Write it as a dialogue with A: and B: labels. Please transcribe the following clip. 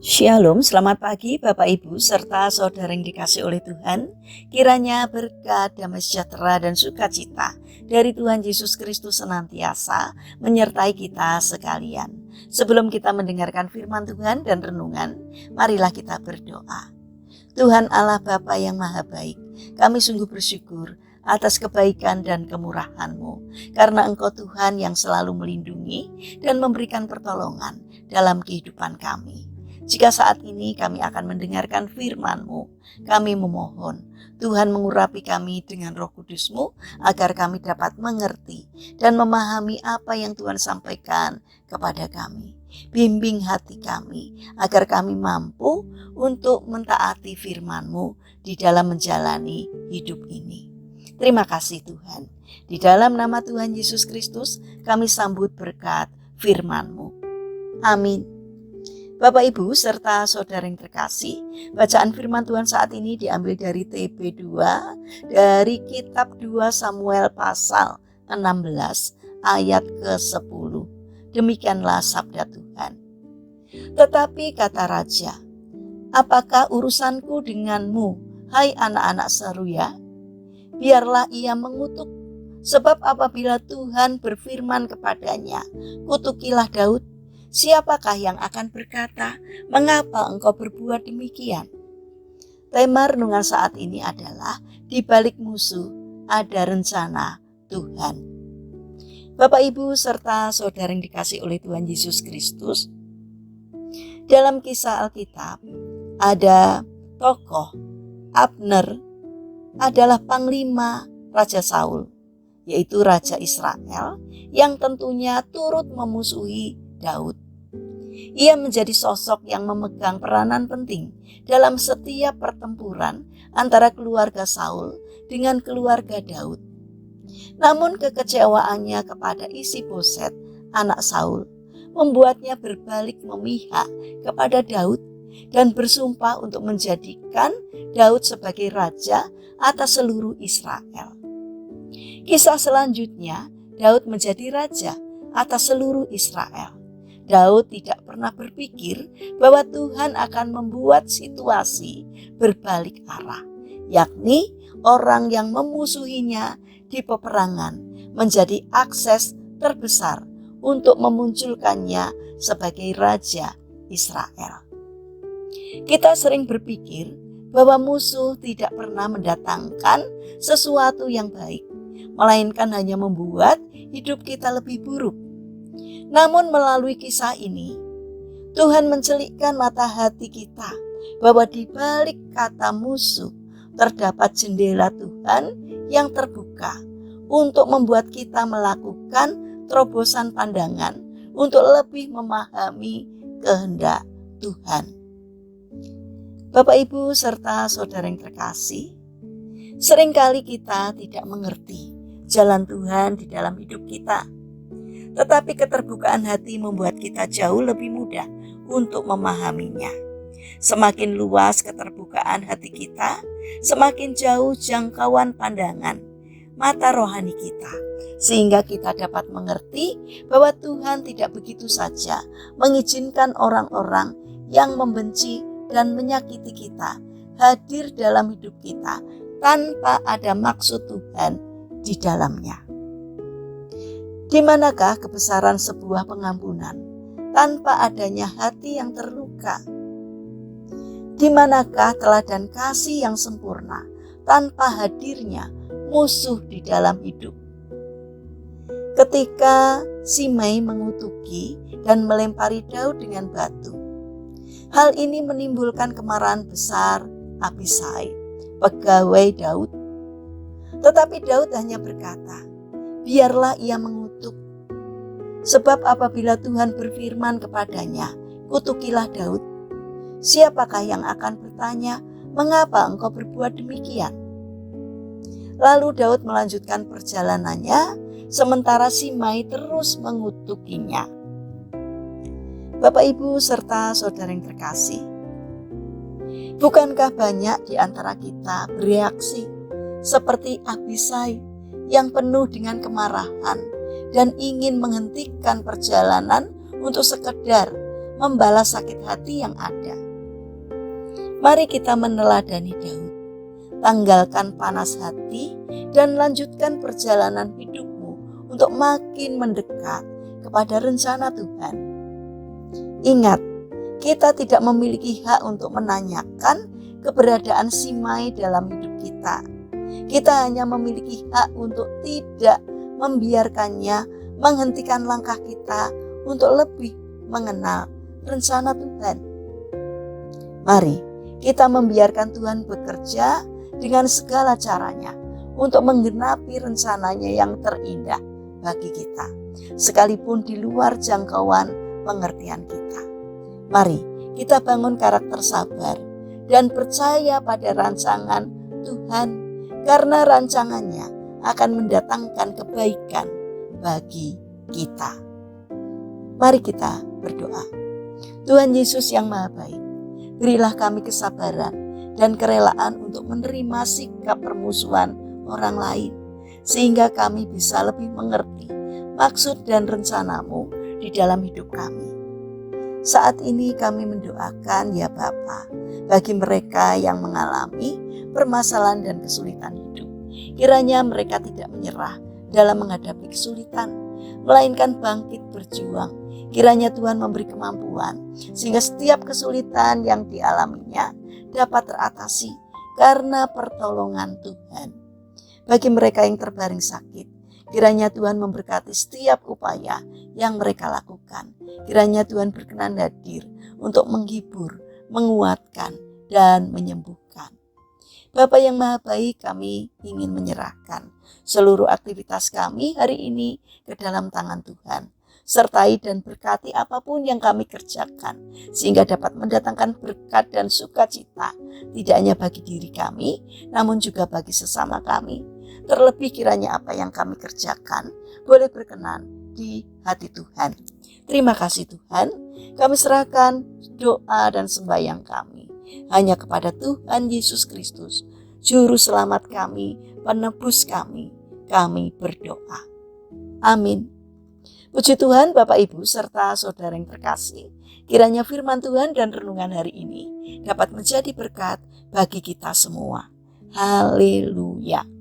A: Shalom, selamat pagi Bapak Ibu serta saudara yang dikasih oleh Tuhan. Kiranya berkat, damai sejahtera dan sukacita dari Tuhan Yesus Kristus senantiasa menyertai kita sekalian. Sebelum kita mendengarkan firman Tuhan dan renungan, marilah kita berdoa. Tuhan Allah Bapa yang Maha Baik, kami sungguh bersyukur atas kebaikan dan kemurahan-Mu, karena Engkau Tuhan yang selalu melindungi dan memberikan pertolongan dalam kehidupan kami. Jika saat ini kami akan mendengarkan firman-Mu, kami memohon Tuhan mengurapi kami dengan Roh Kudus-Mu agar kami dapat mengerti dan memahami apa yang Tuhan sampaikan kepada kami. Bimbing hati kami agar kami mampu untuk mentaati firman-Mu di dalam menjalani hidup ini. Terima kasih Tuhan. Di dalam nama Tuhan Yesus Kristus kami sambut berkat firman-Mu. Amin. Bapak Ibu serta saudara yang terkasih, bacaan firman Tuhan saat ini diambil dari TB2 dari kitab 2 Samuel pasal 16 ayat ke-10. Demikianlah sabda Tuhan. Tetapi kata raja, apakah urusanku denganmu, hai anak-anak Seruya? Biarlah ia mengutuk, sebab apabila Tuhan berfirman kepadanya, kutukilah Daud, siapakah yang akan berkata, mengapa engkau berbuat demikian? Tema renungan saat ini adalah di balik musuh ada rencana Tuhan. Bapak Ibu serta saudara yang dikasih oleh Tuhan Yesus Kristus, dalam kisah Alkitab ada tokoh Abner adalah panglima Raja Saul, yaitu Raja Israel yang tentunya turut memusuhi Daud. Ia menjadi sosok yang memegang peranan penting dalam setiap pertempuran antara keluarga Saul dengan keluarga Daud. Namun kekecewaannya kepada Isiboset, anak Saul, membuatnya berbalik memihak kepada Daud dan bersumpah untuk menjadikan Daud sebagai raja atas seluruh Israel. Kisah selanjutnya, Daud menjadi raja atas seluruh Israel. Daud tidak pernah berpikir bahwa Tuhan akan membuat situasi berbalik arah, yakni orang yang memusuhinya di peperangan menjadi akses terbesar untuk memunculkannya sebagai raja Israel. Kita sering berpikir bahwa musuh tidak pernah mendatangkan sesuatu yang baik, melainkan hanya membuat hidup kita lebih buruk. Namun melalui kisah ini, Tuhan mencelikkan mata hati kita bahwa di balik kata musuh terdapat jendela Tuhan yang terbuka untuk membuat kita melakukan terobosan pandangan untuk lebih memahami kehendak Tuhan. Bapak Ibu serta saudara yang terkasih, seringkali kita tidak mengerti jalan Tuhan di dalam hidup kita. Tetapi keterbukaan hati membuat kita jauh lebih mudah untuk memahaminya. Semakin luas keterbukaan hati kita, semakin jauh jangkauan pandangan mata rohani kita, sehingga kita dapat mengerti bahwa Tuhan tidak begitu saja mengizinkan orang-orang yang membenci dan menyakiti kita hadir dalam hidup kita tanpa ada maksud Tuhan di dalamnya. Di manakah kebesaran sebuah pengampunan tanpa adanya hati yang terluka? Di manakah teladan kasih yang sempurna tanpa hadirnya musuh di dalam hidup? Ketika Simei mengutuki dan melempari Daud dengan batu, hal ini menimbulkan kemarahan besar Abisai, pegawai Daud. Tetapi Daud hanya berkata, biarlah ia mengutuk, sebab apabila Tuhan berfirman kepadanya, kutukilah Daud, siapakah yang akan bertanya, mengapa engkau berbuat demikian? Lalu Daud melanjutkan perjalanannya, sementara Simei terus mengutukinya. Bapak Ibu serta saudara yang terkasih, bukankah banyak di antara kita bereaksi seperti Abisai yang penuh dengan kemarahan dan ingin menghentikan perjalanan untuk sekedar membalas sakit hati yang ada. Mari kita meneladani Daud. Tanggalkan panas hati dan lanjutkan perjalanan hidupmu untuk makin mendekat kepada rencana Tuhan. Ingat, kita tidak memiliki hak untuk menanyakan keberadaan Simai dalam hidup kita. Kita hanya memiliki hak untuk tidak membiarkannya menghentikan langkah kita untuk lebih mengenal rencana Tuhan. Mari kita membiarkan Tuhan bekerja dengan segala caranya untuk menggenapi rencananya yang terindah bagi kita, sekalipun di luar jangkauan pengertian kita. Mari kita bangun karakter sabar dan percaya pada rancangan Tuhan, karena rancangannya akan mendatangkan kebaikan bagi kita. Mari kita berdoa. Tuhan Yesus yang Maha Baik, berilah kami kesabaran dan kerelaan untuk menerima sikap permusuhan orang lain, sehingga kami bisa lebih mengerti maksud dan rencanamu di dalam hidup kami. Saat ini kami mendoakan ya Bapa, bagi mereka yang mengalami permasalahan dan kesulitan hidup. Kiranya mereka tidak menyerah dalam menghadapi kesulitan, melainkan bangkit berjuang. Kiranya Tuhan memberi kemampuan sehingga setiap kesulitan yang dialaminya dapat teratasi karena pertolongan Tuhan. Bagi mereka yang terbaring sakit, kiranya Tuhan memberkati setiap upaya yang mereka lakukan. Kiranya Tuhan berkenan hadir untuk menghibur, menguatkan, dan menyembuhkan. Bapa yang Maha Baik, kami ingin menyerahkan seluruh aktivitas kami hari ini ke dalam tangan Tuhan. Sertai dan berkati apapun yang kami kerjakan, sehingga dapat mendatangkan berkat dan sukacita, tidak hanya bagi diri kami, namun juga bagi sesama kami. Terlebih kiranya apa yang kami kerjakan boleh berkenan di hati Tuhan. Terima kasih Tuhan, kami serahkan doa dan sembahyang kami hanya kepada Tuhan Yesus Kristus, Juru Selamat kami, Penebus kami berdoa. Amin. Puji Tuhan, Bapak Ibu serta saudara yang terkasih, kiranya firman Tuhan dan renungan hari ini dapat menjadi berkat bagi kita semua. Haleluya.